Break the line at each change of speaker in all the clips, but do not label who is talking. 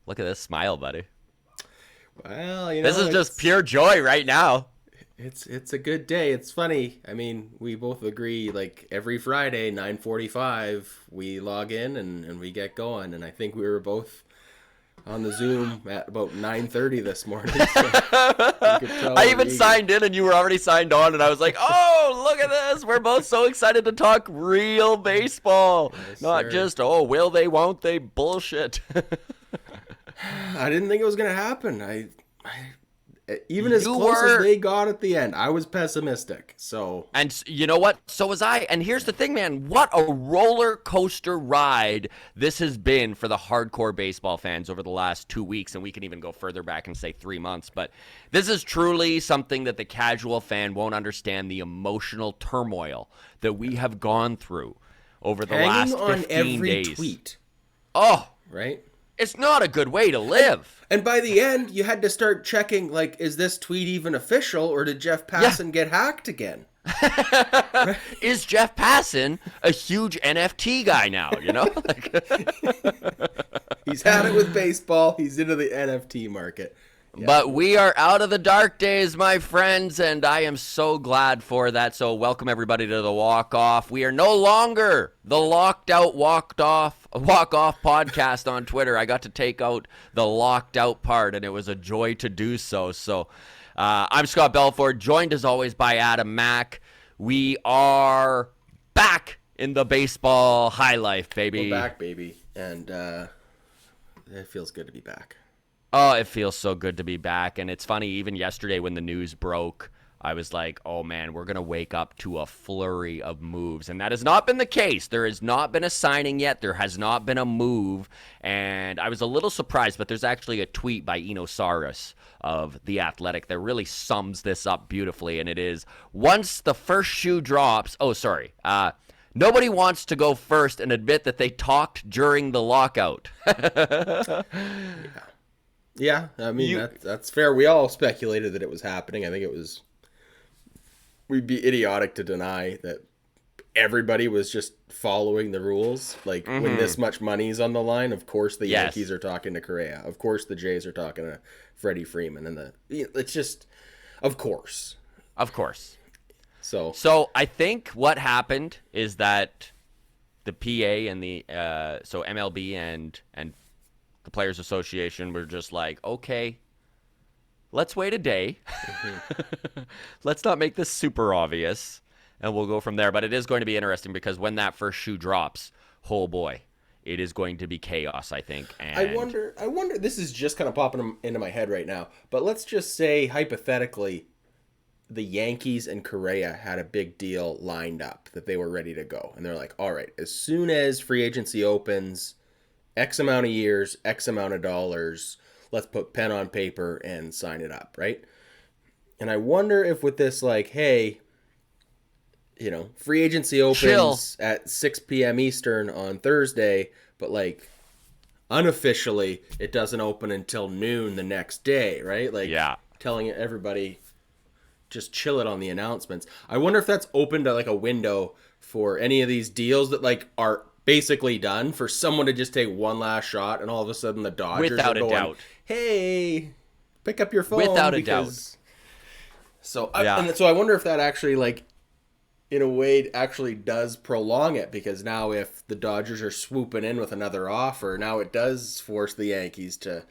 Look at this smile, buddy.
Well,
This is just pure joy right now.
it's a good day. It's funny. I mean, we both agree. Like every Friday, 9:45, we log in and we get going. And I think we were both on the Zoom at about 9:30 this morning. So you could tell
I
we're
even
eager.
signed in and you were already signed on, and I was like, oh, look at this. We're both so excited to talk real baseball.
Yes,
Not
sir.
just, oh, will they, won't they bullshit.
I didn't think it was gonna happen. Even as
You
close
were.
as they got at the end, I was pessimistic. So
And you know what? So was I. And here's the thing, man. What a roller coaster ride this has been for the hardcore baseball fans over the last 2 weeks. And we can even go further back and say 3 months. But this is truly something that the casual fan won't understand, the emotional turmoil that we have gone through over the
hanging
last
on
15
every
days.
tweet,
Oh,
right?
it's not a good way to live.
And by the end, you had to start checking, like, is this tweet even official, or did Jeff Passan get hacked again?
Is Jeff Passan a huge NFT guy now, you know?
He's had it with baseball. He's into the NFT market. Yeah.
But we are out of the dark days, my friends, and I am so glad for that. So welcome everybody to the Walk Off. We are no longer the Locked Out Walk Off podcast on Twitter. I got to take out the locked out part, and it was a joy to do so. So I'm Scott Belford, joined as always by Adam Mack. We are back in the baseball high life, baby.
We're back, baby. And it feels good to be back.
Oh, it feels so good to be back. And it's funny, even yesterday when the news broke, I was like, oh man, we're going to wake up to a flurry of moves. And that has not been the case. There has not been a signing yet. There has not been a move. And I was a little surprised, but there's actually a tweet by Eno Saris of The Athletic that really sums this up beautifully. And it is, once the first shoe drops, nobody wants to go first and admit that they talked during the lockout.
Yeah, I mean, that's fair. We all speculated that it was happening. I think we'd be idiotic to deny that everybody was just following the rules. Like, when this much money's on the line, of course the Yankees are talking to Correa. Of course the Jays are talking to Freddie Freeman. And it's just, of course.
Of course.
So
I think what happened is that the PA and the so MLB and the Players Association were just like, okay, let's wait a day. Let's not make this super obvious, and we'll go from there. But it is going to be interesting because when that first shoe drops, oh boy, it is going to be chaos, I think. And
I wonder, this is just kind of popping into my head right now, but let's just say, hypothetically, the Yankees and Correa had a big deal lined up that they were ready to go. And they're like, all right, as soon as free agency opens, X amount of years, X amount of dollars, let's put pen on paper and sign it up, right? And I wonder if with this, like, hey, free agency opens at 6 p.m. Eastern on Thursday, but, like, unofficially, it doesn't open until noon the next day, right? Like, telling everybody, just chill it on the announcements. I wonder if that's opened to, like, a window for any of these deals that, like, are basically done, for someone to just take one last shot, and all of a sudden the Dodgers
without
are
a
going,
doubt,
hey, pick up your phone.
without a doubt.
So I wonder if that actually, like, in a way, actually does prolong it, because now if the Dodgers are swooping in with another offer, now it does force the Yankees to,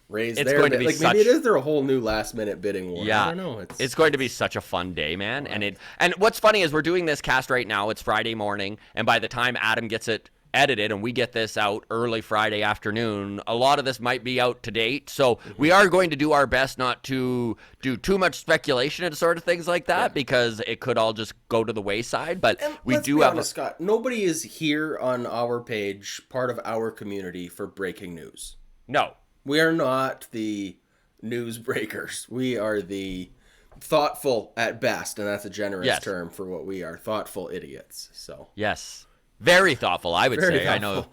raise
It's
their
going to
bid.
be
Like,
such...
maybe it is there a whole new last minute bidding war.
Yeah,
I don't know.
It's going to be such a fun day, man. And what's funny is we're doing this cast right now. It's Friday morning, and by the time Adam gets it edited and we get this out early Friday afternoon, a lot of this might be out to date. So we are going to do our best not to do too much speculation and sort of things like that, because it could all just go to the wayside. But
And
we
let's
do
be
have
honest, Scott, nobody is here on our page, part of our community, for breaking news.
no.
We are not the news breakers. We are the thoughtful at best, and that's a generous term for what we are. Thoughtful idiots. So
Yes. Very thoughtful, I would say. I know.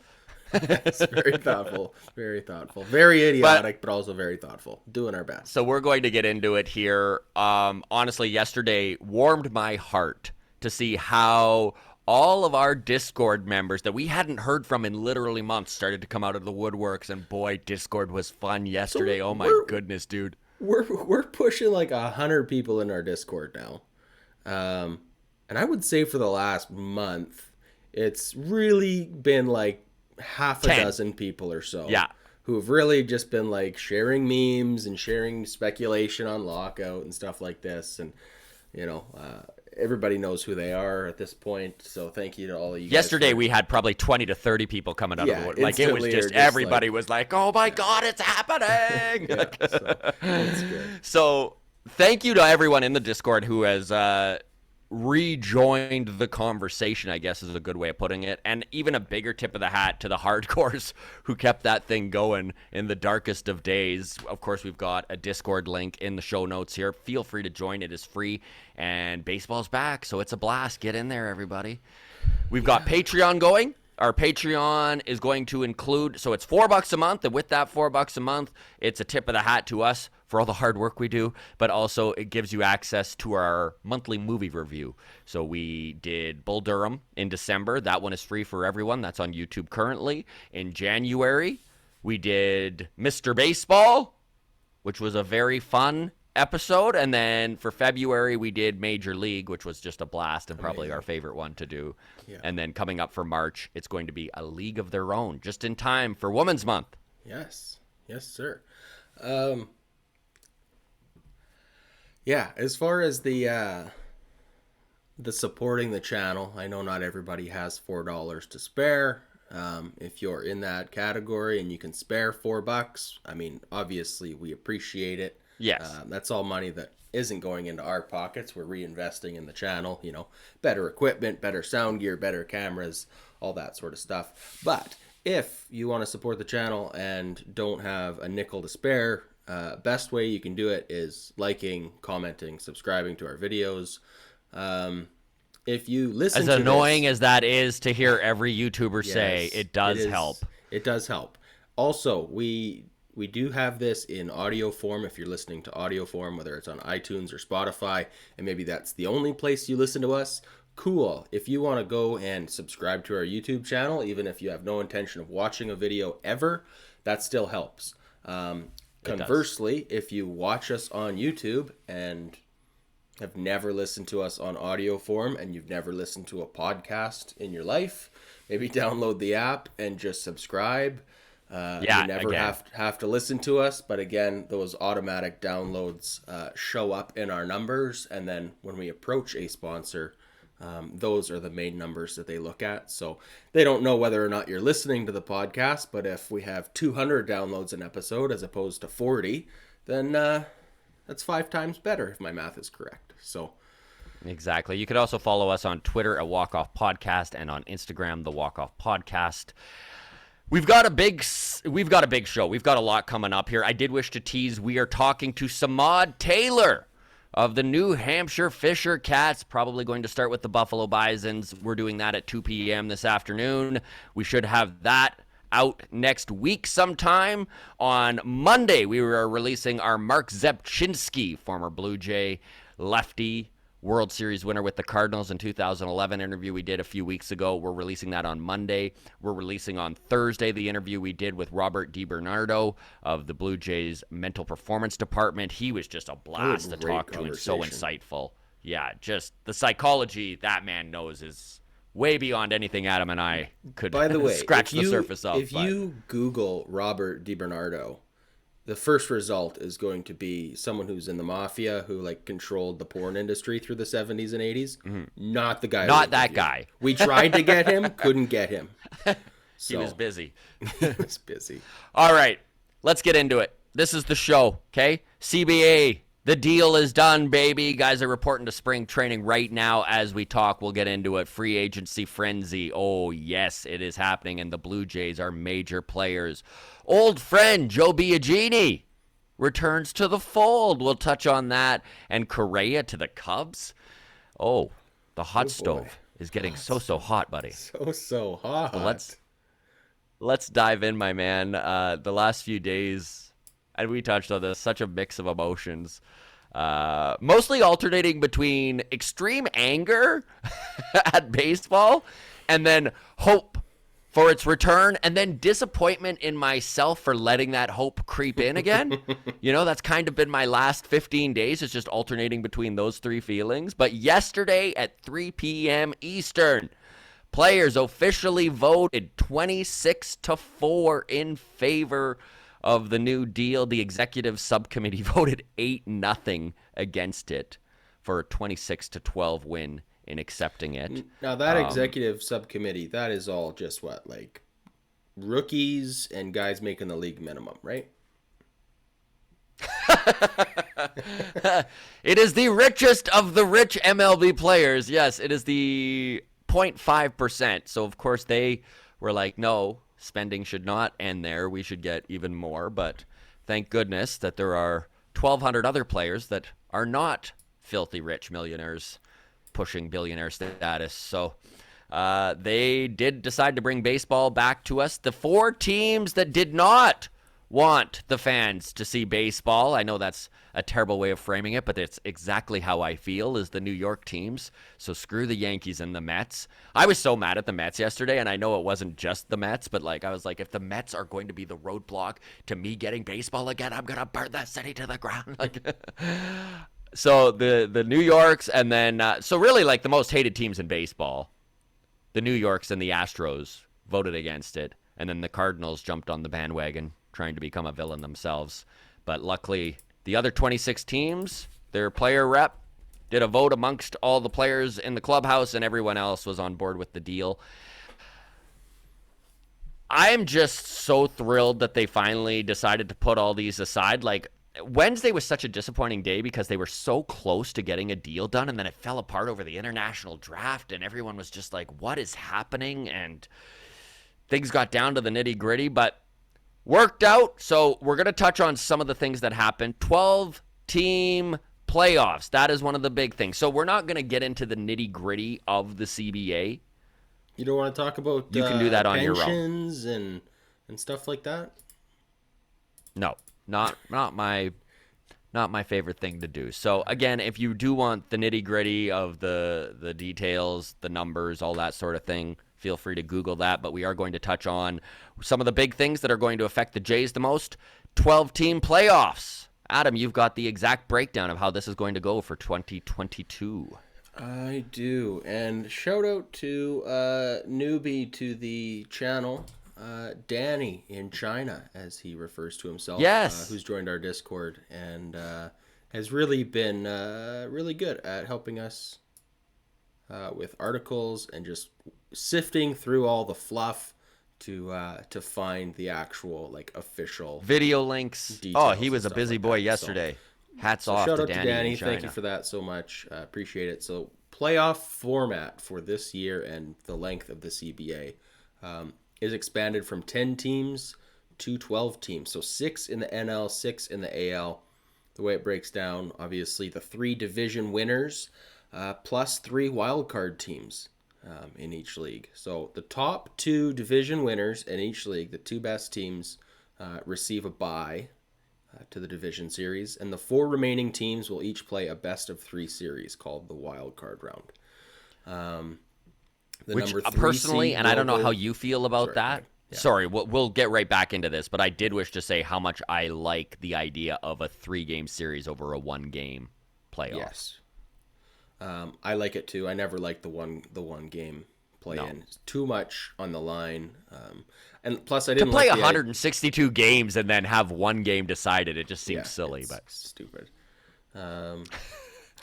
Yes, very thoughtful. Very thoughtful. Very idiotic, but also very thoughtful. Doing our best.
So we're going to get into it here. Honestly, yesterday warmed my heart to see how all of our Discord members that we hadn't heard from in literally months started to come out of the woodworks, and boy, Discord was fun yesterday.
So
Oh my goodness, dude.
we're pushing like 100 people in our Discord now. And I would say for the last month, it's really been like half a
10.
dozen people or so.
Yeah.
Who have really just been like sharing memes and sharing speculation on Lockout and stuff like this. And, everybody knows who they are at this point. So thank you to all of you
Yesterday
guys.
we had probably 20 to 30 people coming out of the wood. Like it was
instantly
just
or just
everybody
like-
was like, "Oh my god, it's happening."
Yeah, so that's good.
So, thank you to everyone in the Discord who has rejoined the conversation, I guess is a good way of putting it. And even a bigger tip of the hat to the hardcores who kept that thing going in the darkest of days. Of course, we've got a Discord link in the show notes here. Feel free to join. It is free. And baseball's back, so it's a blast. Get in there, everybody. We've got Patreon going. Our Patreon is going to include, so it's $4 a month, and with that $4 a month, it's a tip of the hat to us for all the hard work we do, but also it gives you access to our monthly movie review. So we did Bull Durham in December. That one is free for everyone. That's on YouTube currently. In January, we did Mr. Baseball, which was a very fun episode. And then for February, we did Major League, which was just a blast and probably our favorite one to do. Yeah. And then coming up for March, it's going to be A League of Their Own, just in time for Women's Month.
Yes. Yes, sir. Yeah, as far as the supporting the channel, I know not everybody has $4 to spare. If you're in that category and you can spare $4, I mean, obviously we appreciate it.
Yes.
That's all money that isn't going into our pockets. We're reinvesting in the channel, better equipment, better sound gear, better cameras, all that sort of stuff. But if you want to support the channel and don't have a nickel to spare, best way you can do it is liking, commenting, subscribing to our videos. If you listen to
as annoying as that is to hear every YouTuber say, it does help.
It does help. Also, we do have this in audio form. If you're listening to audio form, whether it's on iTunes or Spotify, and maybe that's the only place you listen to us, cool. If you want to go and subscribe to our YouTube channel, even if you have no intention of watching a video ever, that still helps. Conversely, if you watch us on YouTube and have never listened to us on audio form and you've never listened to a podcast in your life, maybe download the app and just subscribe. You never have to listen to us, but again, those automatic downloads show up in our numbers, and then when we approach a sponsor, those are the main numbers that they look at. So they don't know whether or not you're listening to the podcast, but if we have 200 downloads an episode as opposed to 40, then that's 5 times better if my math is correct. So
exactly. You could also follow us on Twitter at Walk Off Podcast and on Instagram, the Walk Off Podcast. We've got a big show. We've got a lot coming up here. I did wish to tease. We are talking to Samad Taylor of the New Hampshire Fisher Cats, probably going to start with the Buffalo Bisons. We're doing that at 2 p.m. this afternoon. We should have that out next week sometime. On Monday, we were releasing our Mark Zepchinski, former Blue Jay lefty, World Series winner with the Cardinals in 2011 interview we did a few weeks ago. We're releasing that on Monday. We're releasing on Thursday the interview we did with Robert DiBernardo of the Blue Jays mental performance department. He was just a blast to talk to and so insightful. Yeah, just the psychology that man knows is way beyond anything Adam and I could scratch the surface of.
If you Google Robert DiBernardo, the first result is going to be someone who's in the mafia who controlled the porn industry through the 70s and 80s. Mm-hmm. Not the guy.
Not that guy.
We tried to get him, couldn't get him.
He was busy.
He was busy.
All right, let's get into it. This is the show, okay? CBA, the deal is done, baby. Guys are reporting to spring training right now as we talk. We'll get into it. Free agency frenzy. Oh, yes, it is happening, and the Blue Jays are major players. Old friend Joe Biagini returns to the fold. We'll touch on that. And Correa to the Cubs. Oh, the hot stove is getting so hot, buddy.
So hot.
Well, let's dive in, my man. The last few days, and we touched on this, such a mix of emotions. Mostly alternating between extreme anger at baseball and then hope for its return, and then disappointment in myself for letting that hope creep in again. That's kind of been my last 15 days, is just alternating between those three feelings. But yesterday at 3 p.m. Eastern, players officially voted 26-4 in favor of the new deal. The executive subcommittee voted 8-0 against it for a 26-12 win in accepting it.
Now that executive subcommittee, that is all just what, like rookies and guys making the league minimum, right?
It is the richest of the rich MLB players. Yes, it is the 0.5%. So of course they were like, no, spending should not end there. We should get even more. But thank goodness that there are 1,200 other players that are not filthy rich millionaires pushing billionaire status. So they did decide to bring baseball back to us. The 4 teams that did not want the fans to see baseball, I know that's a terrible way of framing it, but it's exactly how I feel, is the New York teams. So screw the Yankees and the Mets. I was so mad at the Mets yesterday, and I know it wasn't just the Mets, but I was like, if the Mets are going to be the roadblock to me getting baseball again, I'm going to burn that city to the ground. So the New Yorks, and then so really the most hated teams in baseball, the New Yorks and the Astros voted against it, and then the Cardinals jumped on the bandwagon trying to become a villain themselves. But luckily, the other 26 teams, their player rep did a vote amongst all the players in the clubhouse, and everyone else was on board with the deal. I'm just so thrilled that they finally decided to put all these aside. Wednesday was such a disappointing day because they were so close to getting a deal done, and then it fell apart over the international draft, and everyone was just like, what is happening? And things got down to the nitty-gritty, but worked out. So we're going to touch on some of the things that happened. 12-team playoffs. That is one of the big things. So we're not going to get into the nitty-gritty of the CBA.
You don't want to talk about
you can do that on your own.
Pensions and stuff like that?
No. Not my favorite thing to do. So again, if you do want the nitty-gritty of the details, the numbers, all that sort of thing, feel free to Google that. But we are going to touch on some of the big things that are going to affect the Jays the most. 12-team playoffs. Adam, you've got the exact breakdown of how this is going to go for 2022.
I do. And shout out to newbie to the channel, Danny in China, as he refers to himself.
Yes.
Who's joined our Discord and has really been really good at helping us with articles and just sifting through all the fluff to find the actual official
video links. Oh, he was a busy boy yesterday. Hats off
shout
to
out
Danny.
To Danny.
In China.
Thank you for that so much. Appreciate it. So playoff format for this year and the length of the CBA is expanded from 10 teams to 12 teams. So 6 in the NL, 6 in the AL. The way it breaks down, obviously, the 3 division winners plus 3 wildcard teams in each league. So the top 2 division winners in each league, the 2 best teams, receive a bye to the division series. And the 4 remaining teams will each play a best of 3 series called the wildcard round.
Which personally, and I don't know how you feel about that. Yeah. Sorry, we'll get right back into this, but I did wish to say how much I like the idea of a 3-game series over a 1-game playoff.
Yes, I like it too. I never liked the one game play in. It's too much on the line, and plus I didn't
to play
like
162 games and then have 1 game decided. It just seems silly, but
stupid.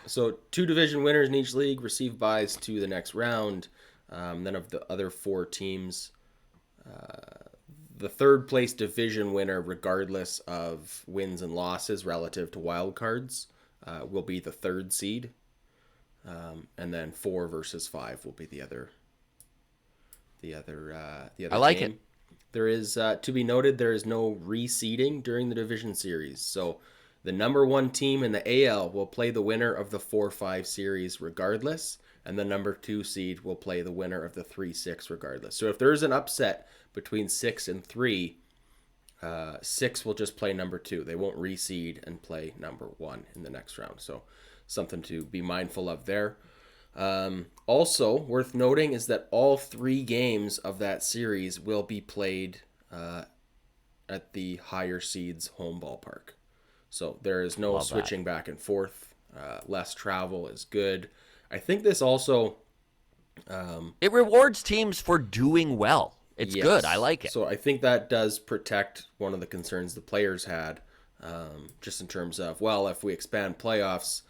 So 2 division winners in each league receive byes to the next round. Then of the other 4 teams, the 3rd place division winner, regardless of wins and losses relative to wild cards, will be the 3rd seed. And then 4 versus 5 will be the other
I like
game.
it.
There is, to be noted, there is no reseeding during the division series. So the number 1 team in the AL will play the winner of the 4-5 series regardless. And the number 2 seed will play the winner of the 3-6 regardless. So if there's an upset between 6 and 3, 6 will just play number 2. They won't reseed and play number 1 in the next round. So something to be mindful of there. Also worth noting is that all 3 games of that series will be played at the higher seeds home ballpark. So there is no switching back and forth. Less travel is good. I think this also...
it rewards teams for doing well. It's good. I like it.
So I think that does protect one of the concerns the players had, just in terms of, well, if we expand playoffs,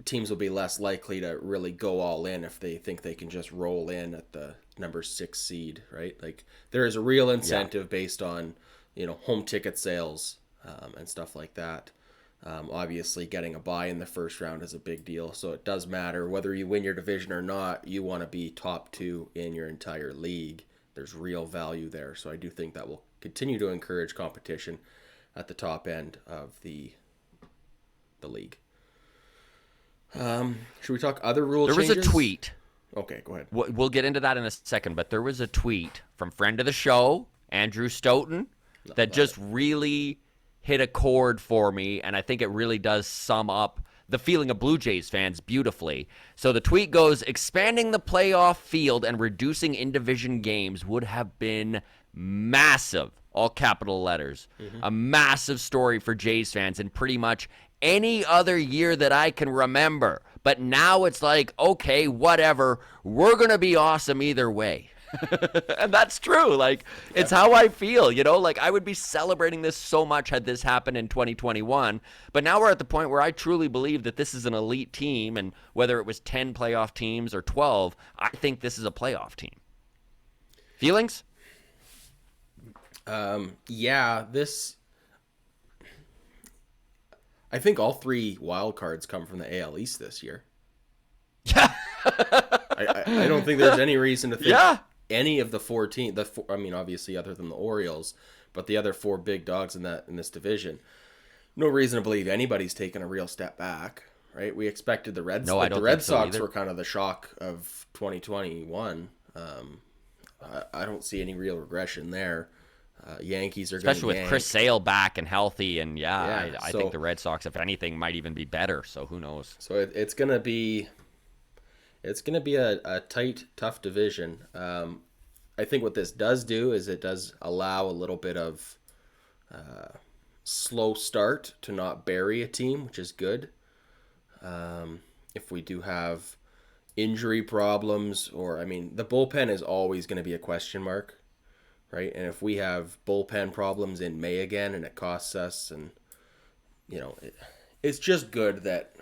teams will be less likely to really go all in if they think they can just roll in at the number 6 seed, right? Like there is a real incentive based on, home ticket sales and stuff like that. Obviously, getting a bye in the first round is a big deal, so it does matter whether you win your division or not. You want to be top 2 in your entire league. There's real value there, so I do think that will continue to encourage competition at the top end of the league. Should we talk other rule changes?
There was a tweet.
Okay, go ahead.
We'll get into that in a second, but there was a tweet from friend of the show, Andrew Stoughton, that just really hit a chord for me, and I think it really does sum up the feeling of Blue Jays fans beautifully. So the tweet goes, expanding the playoff field and reducing in-division games would have been massive, all capital letters, a massive story for Jays fans in pretty much any other year that I can remember. But now it's like, okay, whatever, we're going to be awesome either way. And that's true. Like, it's how I feel, like I would be celebrating this so much had this happened in 2021. But now we're at the point where I truly believe that this is an elite team. And whether it was 10 playoff teams or 12, I think this is a playoff team. Feelings?
I think all 3 wild cards come from the AL East this year.
Yeah.
I don't think there's any reason to think any of the 4 teams, obviously other than the Orioles, but the other 4 big dogs in this division, no reason to believe anybody's taken a real step back, right? We expected the Red Sox were kind of the shock of 2021. I don't see any real regression there. Yankees are going to
especially with Chris Sale back and healthy, and I think the Red Sox, if anything, might even be better. So who knows?
So it's going to be a tight, tough division. I think what this does do is it does allow a little bit of slow start to not bury a team, which is good. If we do have injury problems, the bullpen is always going to be a question mark. Right, and if we have bullpen problems in May again, and it costs us, and it's just good that.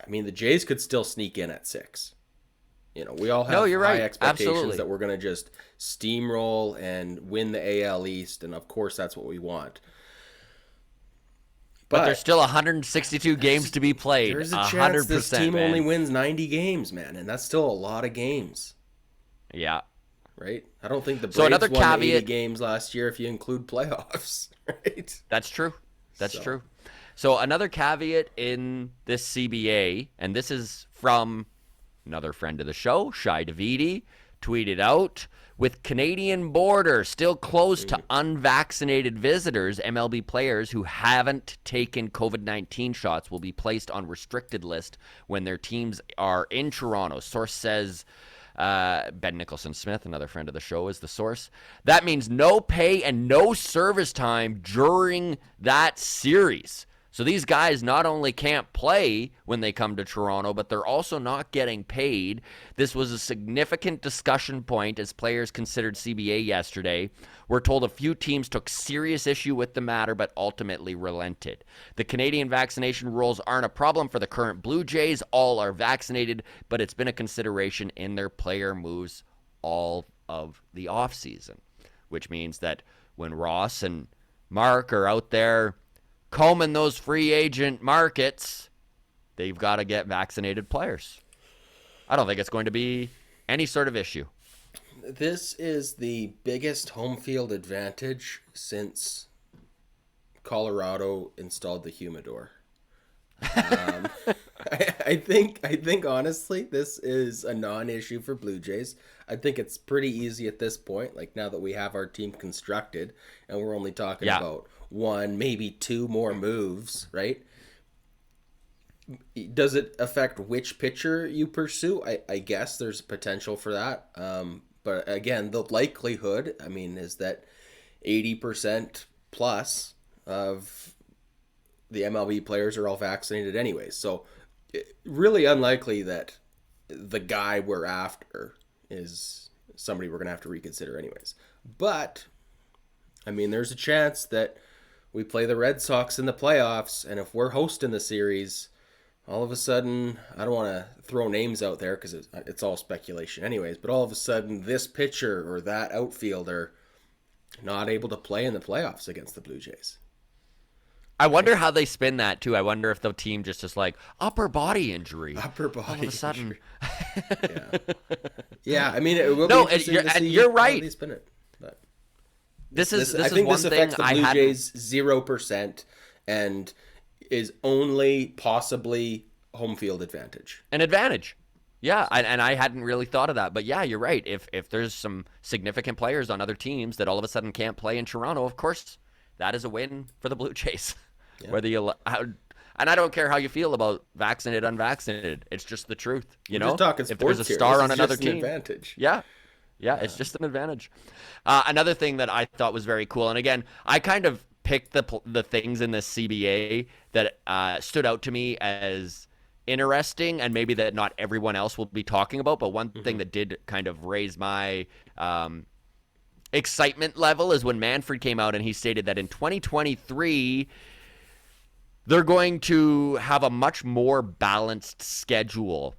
The Jays could still sneak in at 6. We all have high expectations that we're going to just steamroll and win the AL East, and of course that's what we want.
But there's still 162 games to be played.
There's a chance this team only wins 90 games, man, and that's still a lot of games.
Yeah.
Right? I don't think the Braves won 80 games last year if you include playoffs, right?
That's true. That's true. So another caveat in this CBA, and this is from another friend of the show, Shai Davidi, tweeted out, with Canadian border still closed to unvaccinated visitors, MLB players who haven't taken COVID-19 shots will be placed on restricted list when their teams are in Toronto. Source says... Ben Nicholson-Smith, another friend of the show, is the source. That means no pay and no service time during that series. So these guys not only can't play when they come to Toronto, but they're also not getting paid. This was a significant discussion point as players considered CBA yesterday. We're told a few teams took serious issue with the matter, but ultimately relented. The Canadian vaccination rules aren't a problem for the current Blue Jays. All are vaccinated, but it's been a consideration in their player moves all of the offseason, which means that when Ross and Mark are out there combing those free agent markets, they've got to get vaccinated players. I don't think it's going to be any sort of issue.
This is the biggest home field advantage since Colorado installed the humidor. I think honestly, this is a non-issue for Blue Jays. I think it's pretty easy at this point. Like now that we have our team constructed, and we're only talking
Yeah.
about one, maybe two more moves, right? Does it affect which pitcher you pursue? I guess there's potential for that. But again, the likelihood, I mean, is that 80% plus of the MLB players are all vaccinated anyways. So really unlikely that the guy we're after is somebody we're going to have to reconsider anyways. But I mean, there's a chance that we play the Red Sox in the playoffs, and if we're hosting the series, all of a sudden, I don't want to throw names out there because it's all speculation anyways, but all of a sudden this pitcher or that outfielder not able to play in the playoffs against the Blue Jays.
I wonder how they spin that too. I wonder if the team just is like upper body injury.
Upper
All of
body
a sudden,
injury. Yeah. Yeah, I mean, it will be
no,
interesting to
and
see
you're
how
right.
they spin it. But
This is
I think
one
this
thing
affects the
I
Blue
hadn't.
Jays 0% and is only possibly home field advantage.
An advantage. Yeah, and I hadn't really thought of that, but yeah, you're right. If there's some significant players on other teams that all of a sudden can't play in Toronto, of course, that is a win for the Blue Jays.
Yeah.
Whether you and I don't care how you feel about vaccinated, unvaccinated. It's just the truth, you
We're
know.
just talking
If
sports
there's a
here.
star
This
on
is
another
just an
team,
advantage.
yeah, it's just an advantage. Another thing that I thought was very cool, and again, I kind of picked the things in this CBA that stood out to me as interesting, and maybe that not everyone else will be talking about. But one thing that did kind of raise my excitement level is when Manfred came out and he stated that in 2023 they're going to have a much more balanced schedule,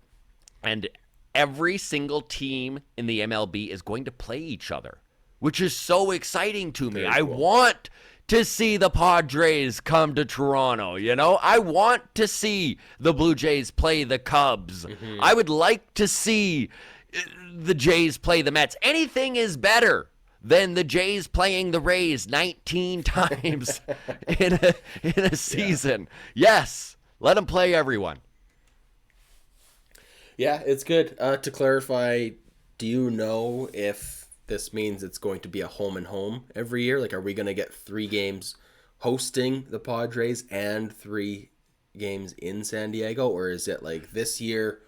and every single team in the MLB is going to play each other, which is so exciting to me.
Very
I
cool.
want to see the Padres come to Toronto, you know? I want to see the Blue Jays play the Cubs. I would like to see the Jays play the Mets. Anything is better than the Jays playing the Rays 19 times in a season. Yes, let them play everyone.
Yeah, it's good. To clarify, do you know if this means it's going to be a home and home every year? Like, are we going to get 3 games hosting the Padres and 3 games in San Diego? Or is it like this year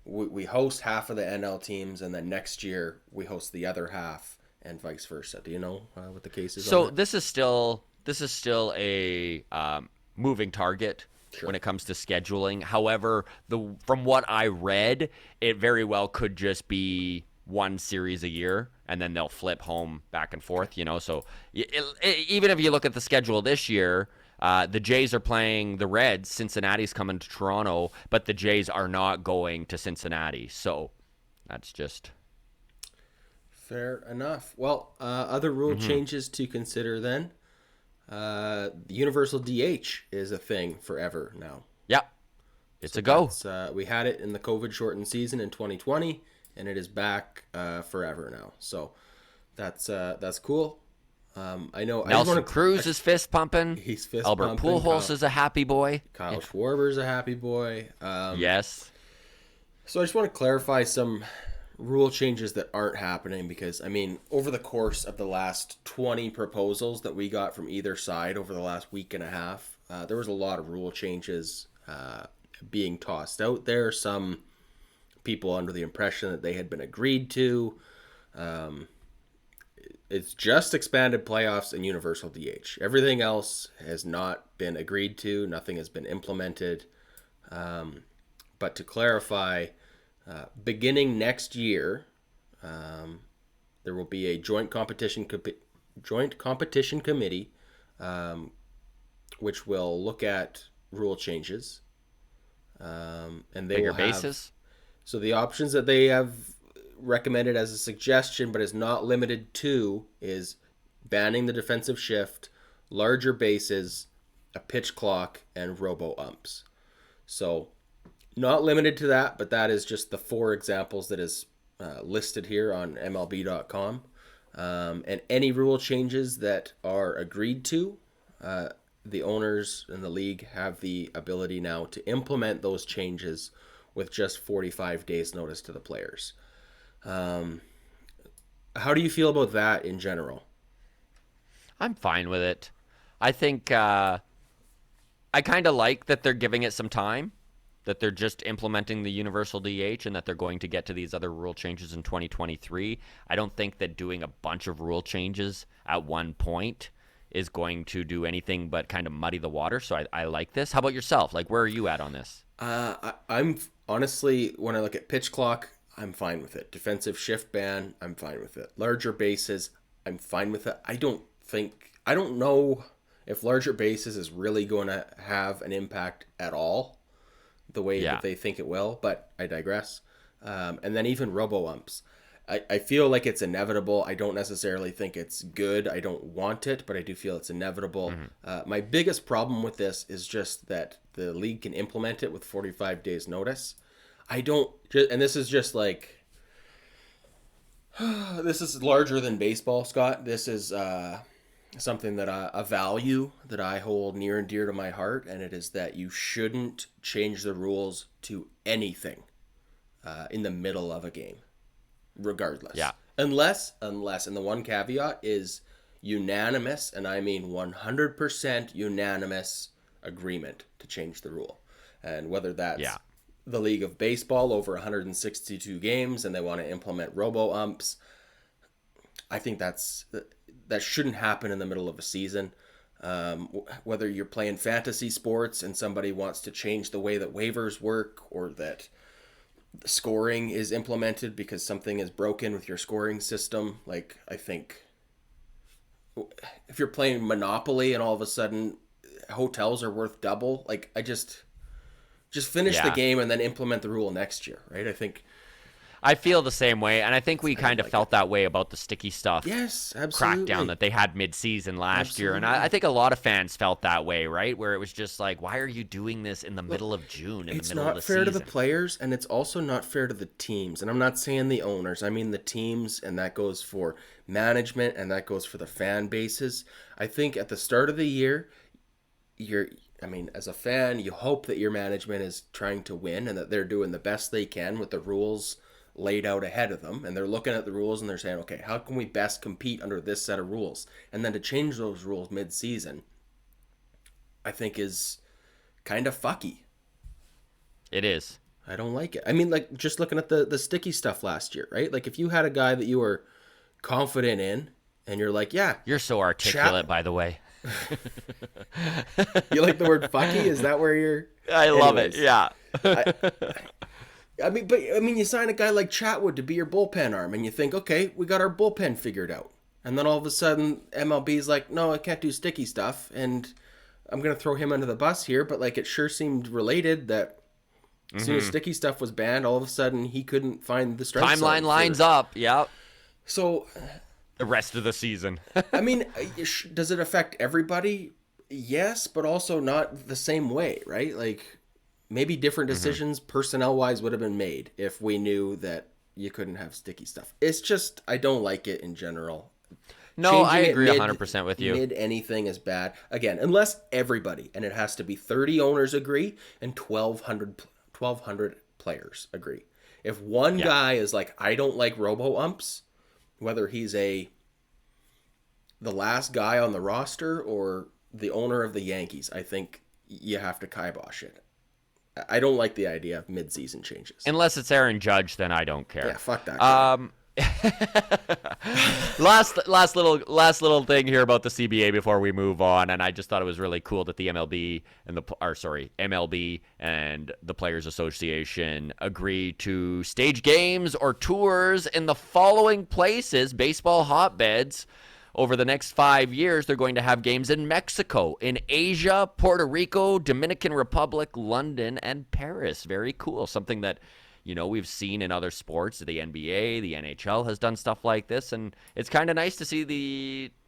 we host half of the NL teams and then next year we host the other half and vice versa? Do you know what the case is?
So
on that?
this is still a moving target when it comes to scheduling. However, from what I read, it very well could just be one series a year, and then they'll flip home back and forth. You know, so even if you look at the schedule this year, the Jays are playing the Reds. Cincinnati's coming to Toronto, but the Jays are not going to Cincinnati. So that's just
Fair enough. Well, other rule changes to consider then. The universal DH is a thing forever now.
yeah, it's a go.
We had it in the COVID shortened season in 2020, and it is back forever now. So that's cool. I know.
Nelson Cruz is fist pumping.
He's fist
Albert
pumping.
Pujols is a happy boy.
Kyle Schwarber's a happy boy.
Yes.
So I just want to clarify some rule changes that aren't happening because, I mean, over the course of the last 20 proposals that we got from either side over the last week and a half, there was a lot of rule changes being tossed out there. Some people under the impression that they had been agreed to. It's just expanded playoffs and universal DH. Everything else has not been agreed to. Nothing has been implemented. But to clarify, beginning next year, there will be a joint competition committee, which will look at rule changes, and they
Bigger
will have,
bases.
So the options that they have recommended as a suggestion, but is not limited to, is banning the defensive shift, larger bases, a pitch clock, and robo umps. So not limited to that, but that is just the 4 examples that is listed here on MLB.com. And any rule changes that are agreed to, the owners and the league have the ability now to implement those changes with just 45 days notice to the players. How do you feel about that in general?
I'm fine with it. I think I kind of like that they're giving it some time, that they're just implementing the universal DH and that they're going to get to these other rule changes in 2023. I don't think that doing a bunch of rule changes at one point is going to do anything but kind of muddy the water. So I like this. How about yourself? Like, where are you at on this?
I'm honestly, when I look at pitch clock, I'm fine with it. Defensive shift ban, I'm fine with it. Larger bases, I'm fine with it. I don't know if larger bases is really going to have an impact at all the way that they think it will, but I digress. And then even robo-umps. I feel like it's inevitable. I don't necessarily think it's good. I don't want it, but I do feel it's inevitable. My biggest problem with this is just that the league can implement it with 45 days notice. I don't, and this is just like, this is larger than baseball, Scott. This is something that a value that I hold near and dear to my heart, and it is that you shouldn't change the rules to anything in the middle of a game, regardless.
Yeah.
Unless, and the one caveat is unanimous, and I mean 100% unanimous agreement to change the rule. And whether that's the League of Baseball over 162 games and they want to implement robo-umps, I think that shouldn't happen in the middle of a season. Whether you're playing fantasy sports and somebody wants to change the way that waivers work, or that scoring is implemented because something is broken with your scoring system, like, I think if you're playing Monopoly and all of a sudden hotels are worth double, like, I just finish the game and then implement the rule next year, right?
I feel the same way, and I think we kind of felt that way about the sticky stuff crackdown that they had mid-season last year, and I think a lot of fans felt that way, right? Where it was just like, why are you doing this in the middle of June, in the middle of the season?
It's not fair to the players, and it's also not fair to the teams. And I'm not saying the owners, I mean the teams, and that goes for management, and that goes for the fan bases. I think at the start of the year, as a fan, you hope that your management is trying to win and that they're doing the best they can with the rules laid out ahead of them, and they're looking at the rules and they're saying, okay, how can we best compete under this set of rules? And then to change those rules mid-season, I think is kind of fucky.
It is.
I don't like it. I mean, like, just looking at the sticky stuff last year, right? Like, if you had a guy that you were confident in and you're like, yeah.
You're so articulate, by the way.
You like the word fucky? Is that where you're...
I love it, yeah.
I mean, you sign a guy like Chatwood to be your bullpen arm, and you think, okay, we got our bullpen figured out. And then all of a sudden, MLB's like, no, I can't do sticky stuff, and I'm going to throw him under the bus here, but, like, it sure seemed related that as soon as sticky stuff was banned, all of a sudden he couldn't find the strike zone.
Timeline lines up, yep.
So...
the rest of the season.
I mean, does it affect everybody? Yes, but also not the same way, right? Like, maybe different decisions personnel-wise would have been made if we knew that you couldn't have sticky stuff. It's just, I don't like it in general.
No, I agree 100% with you.
Mid anything is bad. Again, unless everybody, and it has to be 30 owners agree and 1,200 players agree. If one guy is like, I don't like robo-umps, whether he's the last guy on the roster or the owner of the Yankees, I think you have to kibosh it. I don't like the idea of mid-season changes.
Unless it's Aaron Judge, then I don't care.
Yeah, fuck that guy.
last little thing here about the CBA before we move on, and I just thought it was really cool that the MLB and the Players Association agree to stage games or tours in the following places, baseball hotbeds. Over the next 5 years, they're going to have games in Mexico, in Asia, Puerto Rico, Dominican Republic, London, and Paris. Very cool. Something that, we've seen in other sports. The NBA, the NHL has done stuff like this, and it's kind of nice to see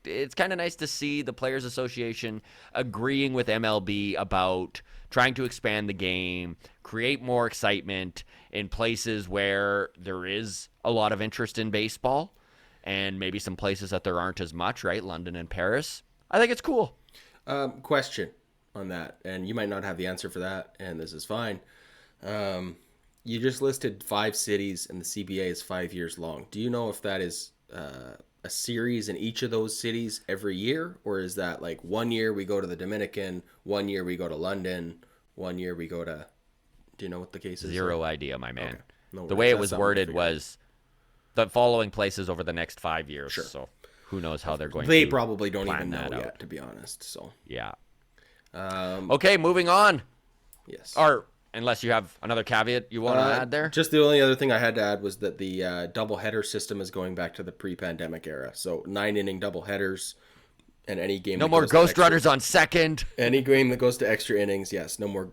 the Players Association agreeing with MLB about trying to expand the game, create more excitement in places where there is a lot of interest in baseball. And maybe some places that there aren't as much, right? London and Paris. I think it's cool.
Question on that, and you might not have the answer for that, and this is fine. You just listed 5 cities, and the CBA is 5 years long. Do you know if that is a series in each of those cities every year, or is that like 1 year we go to the Dominican, 1 year we go to London, 1 year we go to? Do you know what the case is?
Zero idea, my man.
Okay. No
The
worries.
way it
That's
was
something to
worded
figure out.
was the following places over the next 5 years.
Sure.
So who knows how they're going
They
to
probably don't
plan
even know
that out.
yet, to be honest. So,
Yeah.
um,
Okay, moving on.
yes.
Or unless you have another caveat you want to add there.
Just the only other thing I had to add was that the double header system is going back to the pre-pandemic era. So 9 inning double headers, and any game
No
that
more
goes to
ghost
extra-
runners on second.
Any game that goes to extra innings, yes, no more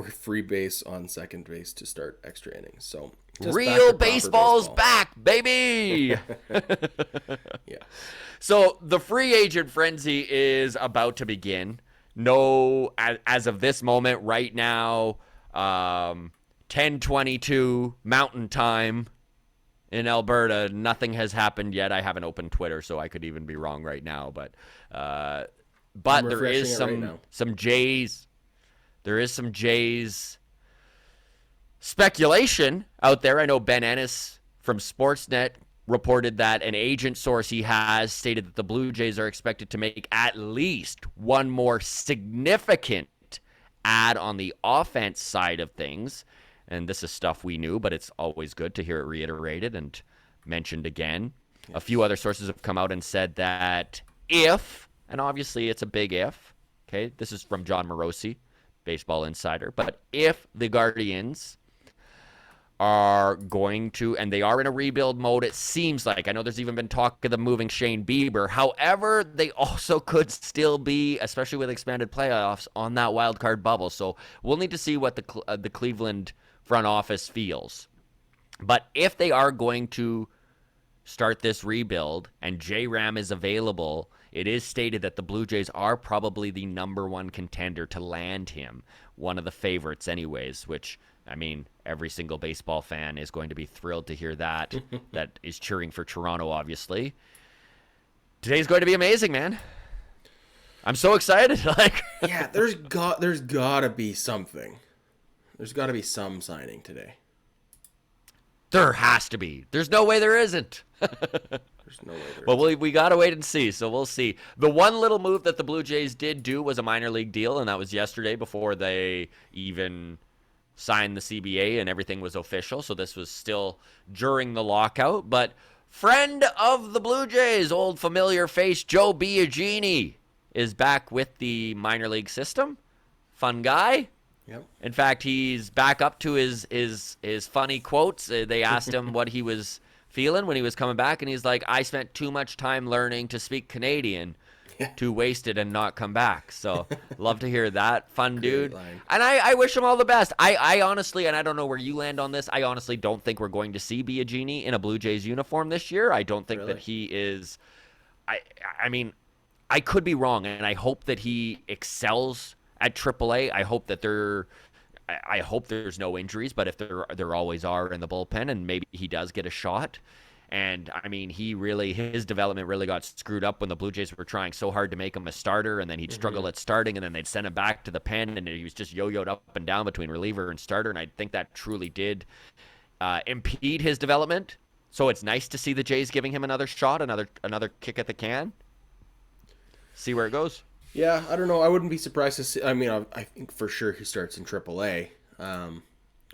free base on second base to start extra innings. So just back
Real
to proper
baseball's
baseball.
back, baby.
Yeah.
So the free agent frenzy is about to begin. No, as of this moment, right now, 10:22 Mountain Time in Alberta. Nothing has happened yet. I haven't opened Twitter, so I could even be wrong right now. But there
refreshing
is
it right now.
some Jays. There is some Jays speculation out there. I know Ben Ennis from Sportsnet reported that an agent source he has stated that the Blue Jays are expected to make at least one more significant add on the offense side of things. And this is stuff we knew, but it's always good to hear it reiterated and mentioned again. Yes. A few other sources have come out and said that if, and obviously it's a big if, okay, this is from John Morosi, Baseball Insider, but if the Guardians are going to, and they are in a rebuild mode, it seems like. I know there's even been talk of them moving Shane Bieber. However, they also could still be, especially with expanded playoffs, on that wild card bubble. So we'll need to see what the Cleveland front office feels. But if they are going to start this rebuild and J-Ram is available, it is stated that the Blue Jays are probably the number one contender to land him. One of the favorites anyways, which, I mean, every single baseball fan is going to be thrilled to hear that. That is cheering for Toronto, obviously. Today's going to be amazing, man. I'm so excited.
Yeah, there's gotta be something. There's gotta be some signing today.
There has to be. There's no way there isn't.
There's no way there
But we got to wait and see, so we'll see. The one little move that the Blue Jays did do was a minor league deal, and that was yesterday before they even signed the CBA and everything was official. So this was still during the lockout. But friend of the Blue Jays, old familiar face, Joe Biagini, is back with the minor league system. Fun guy.
Yep.
In fact, he's back up to his funny quotes. They asked him what he was feeling when he was coming back, and he's like, I spent too much time learning to speak Canadian to waste it and not come back. So love to hear that. Fun dude.
Line.
And I wish him all the best. I honestly, and I don't know where you land on this, I honestly don't think we're going to see Biagini in a Blue Jays uniform this year. I don't think that he is. I mean, I could be wrong, and I hope that he excels at AAA. I hope that I hope there's no injuries, but if there always are in the bullpen, and maybe he does get a shot. And I mean, his development really got screwed up when the Blue Jays were trying so hard to make him a starter, and then he'd struggle at starting, and then they'd send him back to the pen, and he was just yo-yoed up and down between reliever and starter. And I think that truly did impede his development. So it's nice to see the Jays giving him another shot, another kick at the can. See where it goes.
Yeah, I don't know. I wouldn't be surprised to see. I mean, I think for sure he starts in AAA.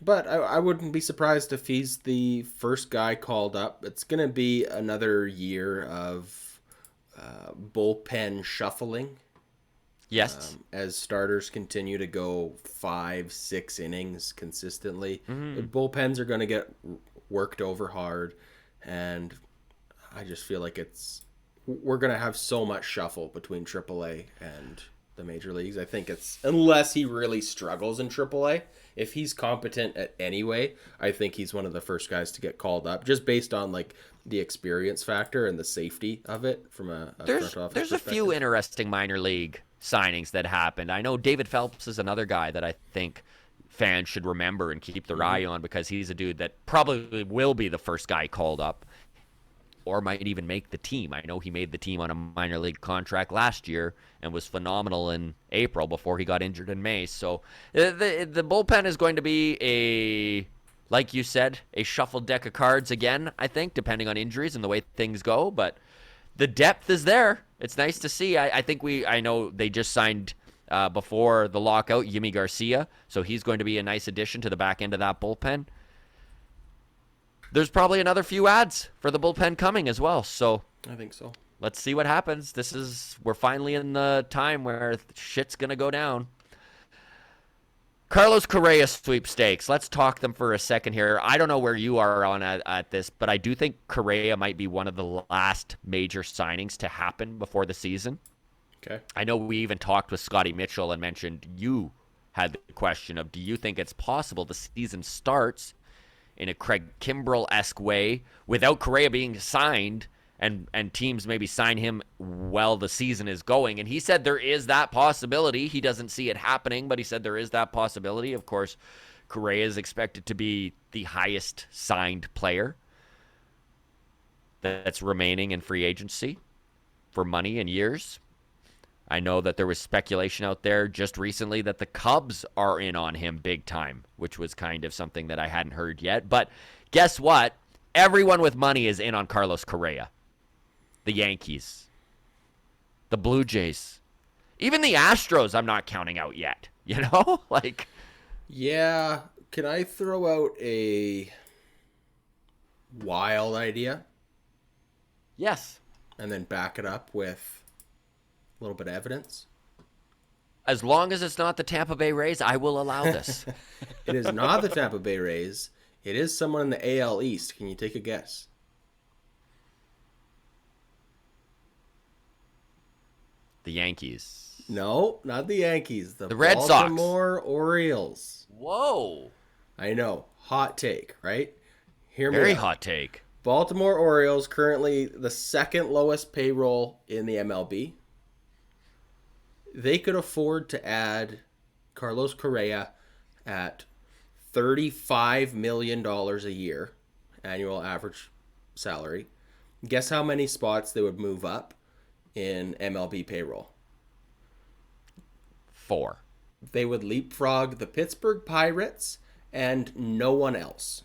But I wouldn't be surprised if he's the first guy called up. It's going to be another year of bullpen shuffling.
Yes.
As starters continue to go 5-6 innings consistently. The bullpens are going to get worked over hard. And I just feel like we're going to have so much shuffle between AAA and the major leagues. I think unless he really struggles in AAA, if he's competent at any way, I think he's one of the first guys to get called up, just based on like the experience factor and the safety of it from a front office
There's a few interesting minor league signings that happened. I know David Phelps is another guy that I think fans should remember and keep their eye on, because he's a dude that probably will be the first guy called up. or might even make the team. I know he made the team on a minor league contract last year and was phenomenal in April before he got injured in May. So the bullpen is going to be like you said, a shuffled deck of cards again, I think, depending on injuries and the way things go. But the depth is there. It's nice to see. I know they just signed before the lockout, Yimi Garcia, so he's going to be a nice addition to the back end of that bullpen. There's probably another few ads for the bullpen coming as well. So
I think so.
Let's see what happens. We're finally in the time where shit's gonna go down. Carlos Correa sweepstakes. Let's talk them for a second here. I don't know where you are on at this, but I do think Correa might be one of the last major signings to happen before the season.
Okay.
I know we even talked with Scotty Mitchell and mentioned you had the question of, do you think it's possible the season starts in a Craig Kimbrell-esque way without Correa being signed and teams maybe sign him while the season is going? And he said there is that possibility. He doesn't see it happening, but he said there is that possibility. Of course, Correa is expected to be the highest signed player that's remaining in free agency for money and years. I know that there was speculation out there just recently that the Cubs are in on him big time, which was kind of something that I hadn't heard yet. But guess what? Everyone with money is in on Carlos Correa. The Yankees, the Blue Jays, even the Astros I'm not counting out yet. You know?
Yeah. Can I throw out a wild idea?
Yes.
And then back it up with a little bit of evidence?
As long as it's not the Tampa Bay Rays, I will allow this.
It is not the Tampa Bay Rays. It is someone in the AL East. Can you take a guess?
The Yankees.
No, not the Yankees. The
Red Sox.
Baltimore Orioles.
Whoa.
I know. Hot take, right? Hear me
Very
out.
hot take.
Baltimore Orioles currently the second lowest payroll in the MLB. They could afford to add Carlos Correa at $35 million a year, annual average salary. Guess how many spots they would move up in MLB payroll?
4.
They would leapfrog the Pittsburgh Pirates and no one else.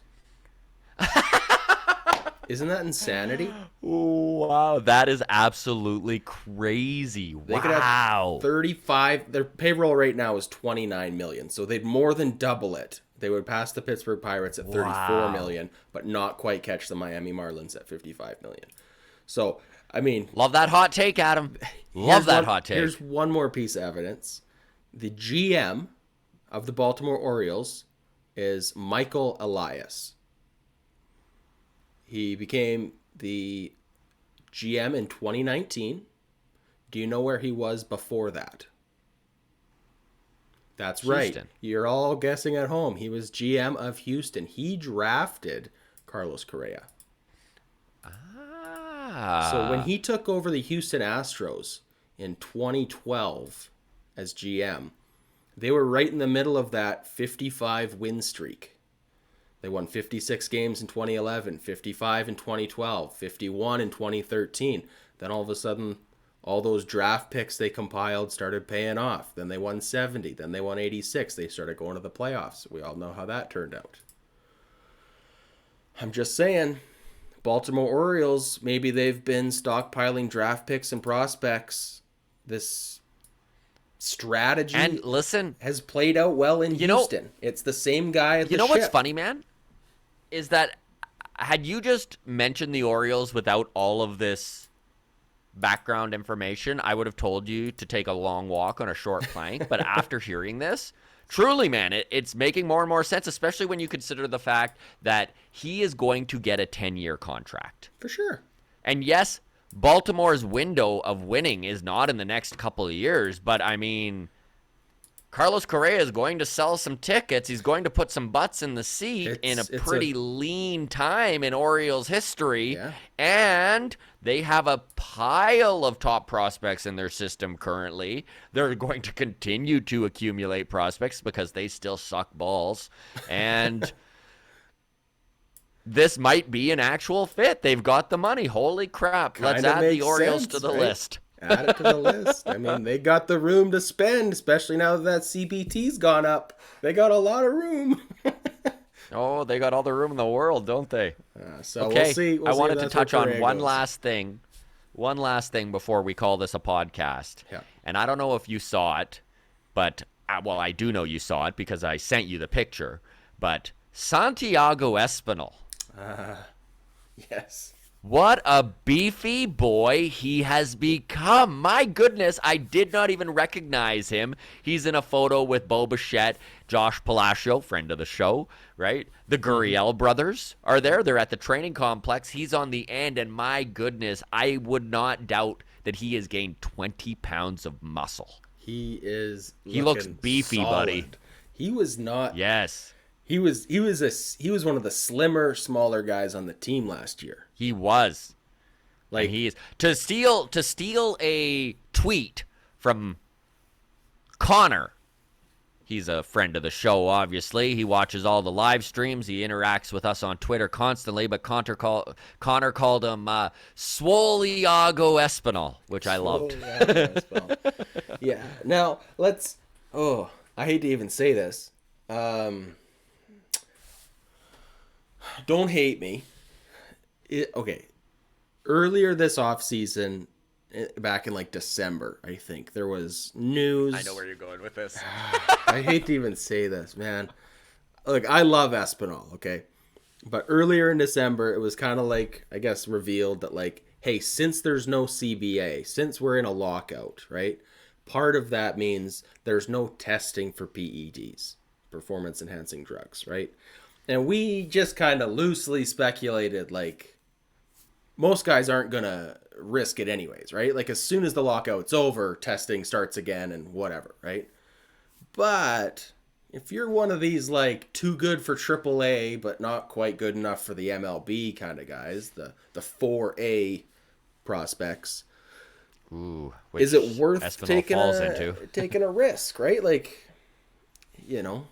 Isn't that insanity?
Wow, that is absolutely crazy.
They could have 35. Their payroll right now is 29 million, so they'd more than double it. They would pass the Pittsburgh Pirates at 34 million, but not quite catch the Miami Marlins at 55 million. So, I mean,
love that hot take, Adam. Love that hot take.
Here's one more piece of evidence. The GM of the Baltimore Orioles is Michael Elias. He became the GM in 2019. Do you know where he was before that? That's right.
Houston.
You're all guessing at home. He was GM of Houston. He drafted Carlos Correa. So when he took over the Houston Astros in 2012 as GM, they were right in the middle of that 55 win streak. They won 56 games in 2011, 55 in 2012, 51 in 2013. Then all of a sudden, all those draft picks they compiled started paying off. Then they won 70. Then they won 86. They started going to the playoffs. We all know how that turned out. I'm just saying, Baltimore Orioles, maybe they've been stockpiling draft picks and prospects. This strategy
and listen,
has played out well in Houston. It's the same guy at the ship.
What's funny, man? Is that had you just mentioned the Orioles without all of this background information, I would have told you to take a long walk on a short plank. But after hearing this, truly, man, it's making more and more sense, especially when you consider the fact that he is going to get a 10-year contract.
For sure.
And yes, Baltimore's window of winning is not in the next couple of years, but I mean, Carlos Correa is going to sell some tickets. He's going to put some butts in the seat in a pretty lean time in Orioles history.
Yeah.
And they have a pile of top prospects in their system currently. They're going to continue to accumulate prospects because they still suck balls. And this might be an actual fit. They've got the money. Holy crap. Let's
Kinda
add the
makes
Orioles
sense,
to the
right?
list.
Add it to the list. I mean, they got the room to spend, especially now that CBT's gone up. They got a lot of room.
Oh, they got all the room in the world, don't they?
So we'll
Okay,
see.
I
We'll see if
wanted to
that's where
touch on
Correa
one
goes.
last thing. One last thing before we call this a podcast.
Yeah.
And I don't know if you saw it, but, well, I do know you saw it because I sent you the picture. But Santiago Espinal.
Yes.
What a beefy boy he has become. My goodness, I did not even recognize him. He's in a photo with Bo Bichette, Josh Palacio, friend of the show, right? The Gurriel brothers are there. They're at the training complex. He's on the end, and my goodness, I would not doubt that he has gained 20 pounds of muscle.
He is.
He looks beefy,
solid.
buddy.
He was not.
Yes,
He was one of the slimmer, smaller guys on the team last year.
he was.
Like
And he is to steal a tweet from Connor. He's a friend of the show, obviously. He watches all the live streams. He interacts with us on Twitter constantly. But Connor called him Swole Iago Espinal, which I loved.
Yeah. Now let's. Oh, I hate to even say this. Don't hate me. Okay. Earlier this offseason, back in like December, I think, there was news.
I know where you're going with this.
I hate to even say this, man. Look, I love Espinal, okay? But earlier in December, it was kind of like, I guess, revealed that, like, hey, since there's no CBA, since we're in a lockout, right? Part of that means there's no testing for PEDs, performance enhancing drugs, right? And we just kind of loosely speculated, like, most guys aren't going to risk it anyways, right? Like, as soon as the lockout's over, testing starts again and whatever, right? But if you're one of these, like, too good for AAA, but not quite good enough for the MLB kind of guys, the 4A prospects,
Ooh,
is it worth
Espinal
taking a risk, right? Like,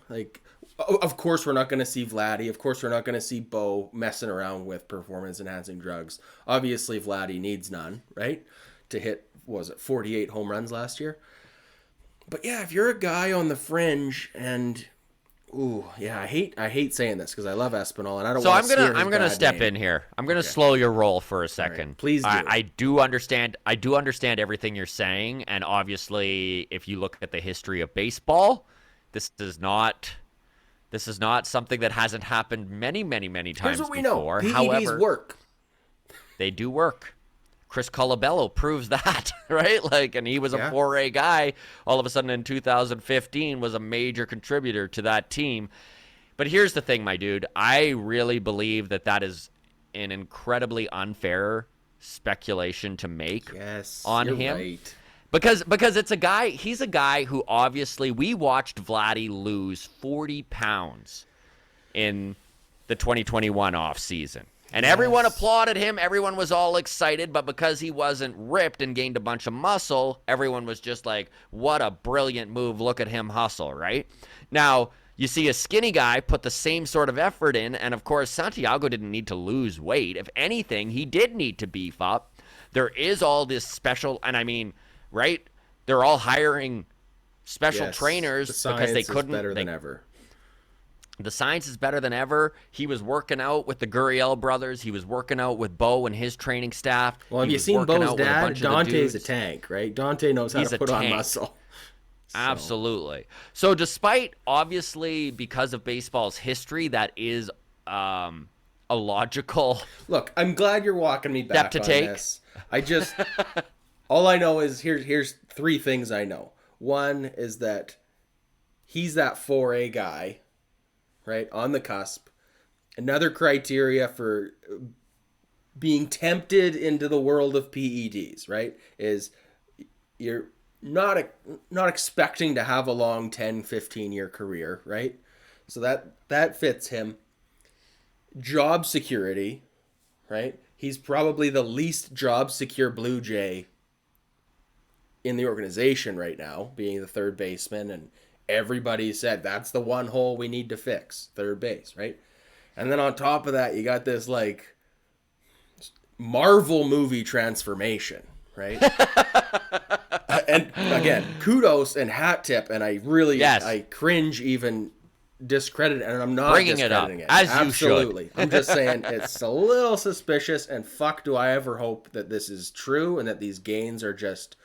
like, of course we're not going to see Vladdy. Of course we're not going to see Bo messing around with performance-enhancing drugs. Obviously, Vladdy needs none, right? To hit, was it 48 home runs last year? But yeah, if you're a guy on the fringe and... Ooh, yeah, I hate saying this because I love Espinal and I don't
So
want to
I'm gonna step in here. I'm gonna slow your roll for a second.
Right, please do.
I do understand everything you're saying, and obviously, if you look at the history of baseball, this is not something that hasn't happened many times
Here's what we
before.
know. PEDs
However,
work.
they do work. Chris Colabello proves that, right? Like, and he was a 4A guy. All of a sudden in 2015 was a major contributor to that team. But here's the thing, my dude. I really believe that is an incredibly unfair speculation to make on him.
Right.
Because it's he's a guy who obviously we watched Vladdy lose 40 pounds in the 2021 offseason. And everyone applauded him. Everyone was all excited. But because he wasn't ripped and gained a bunch of muscle, everyone was just like, what a brilliant move. Look at him hustle, right? Now, you see a skinny guy put the same sort of effort in. And, of course, Santiago didn't need to lose weight. If anything, he did need to beef up. There is all this special, and I mean, right? They're all hiring special trainers because they couldn't.
Better than ever.
The science is better than ever. He was working out with the Gurriel brothers. He was working out with Bo and his training staff.
Well, have you seen Bo's dad? Dante's a tank, right? Dante knows how to put on muscle.
Absolutely. So despite, obviously, because of baseball's history, that is a logical
Look, I'm glad you're walking me back on this. I just... all I know is, here's three things I know. One is that he's that 4A guy, right, on the cusp. Another criteria for being tempted into the world of PEDs, right, is you're not expecting to have a long 10, 15-year career, right? So that fits him. Job security, right? He's probably the least job secure Blue Jay in the organization right now, being the third baseman, and everybody said that's the one hole we need to fix, third base, right? And then on top of that, you got this like Marvel movie transformation, right? And again, kudos and hat tip, and I really,
Yes.
I cringe even discredit, and I'm not
Bringing it up,
discrediting it.
as you should.
Absolutely. I'm just saying it's a little suspicious, and fuck do I ever hope that this is true and that these gains are just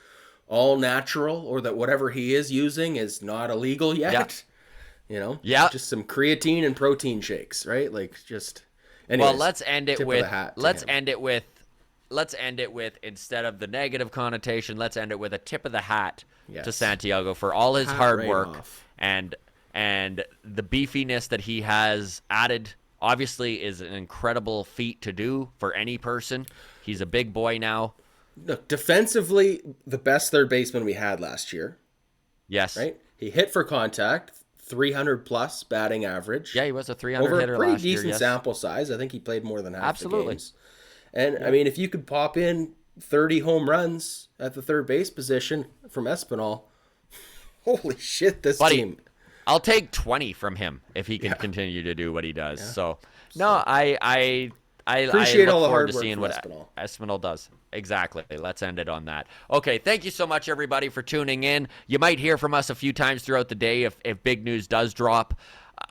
all natural, or that whatever he is using is not illegal yet. You know?
Yeah.
Just some creatine and protein shakes, right? Like just anyways,
Well, let's end it
tip of
with
the hat to
let's
him.
end it with let's end it with, instead of the negative connotation, let's end it with a tip of the hat to
Yes.
Santiago for all his
Hat
hard
right
work
off.
and the beefiness that he has added. Obviously is an incredible feat to do for any person. He's a big boy now.
Look, defensively, the best third baseman we had last year,
Yes.
right? He hit for contact, 300 plus batting average.
Yeah, he was a 300
over
hitter
a pretty
last year.
decent
Yes.
sample size. I think he played more than half
Absolutely.
the games. And I mean, if you could pop in 30 home runs at the third base position from Espinal, holy shit, this
Buddy,
team.
I'll take 20 from him if he can continue to do what he does. So, no, I
Appreciate
look
all the
forward
hard
to
work
seeing
from
what
Espinal.
Espinal does. Exactly. Let's end it on that. Okay, thank you so much, everybody, for tuning in. You might hear from us a few times throughout the day if big news does drop.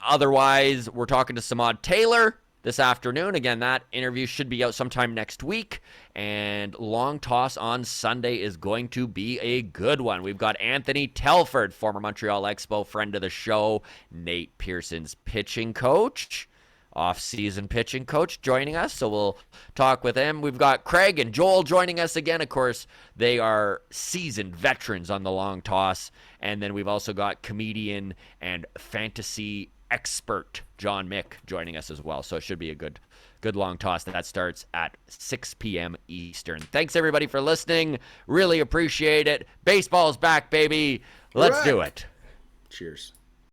Otherwise, we're talking to Samad Taylor this afternoon. Again, that interview should be out sometime next week. And Long Toss on Sunday is going to be a good one. We've got Anthony Telford, former Montreal Expo, friend of the show, Nate Pearson's pitching coach, off-season pitching coach, joining us. So we'll talk with him. We've got Craig and Joel joining us again. Of course, they are seasoned veterans on the Long Toss. And then we've also got comedian and fantasy expert John Mick joining us as well. So it should be a good Long Toss. That starts at 6 p.m. Eastern. Thanks, everybody, for listening. Really appreciate it. Baseball's back, baby. Let's do it.
Cheers.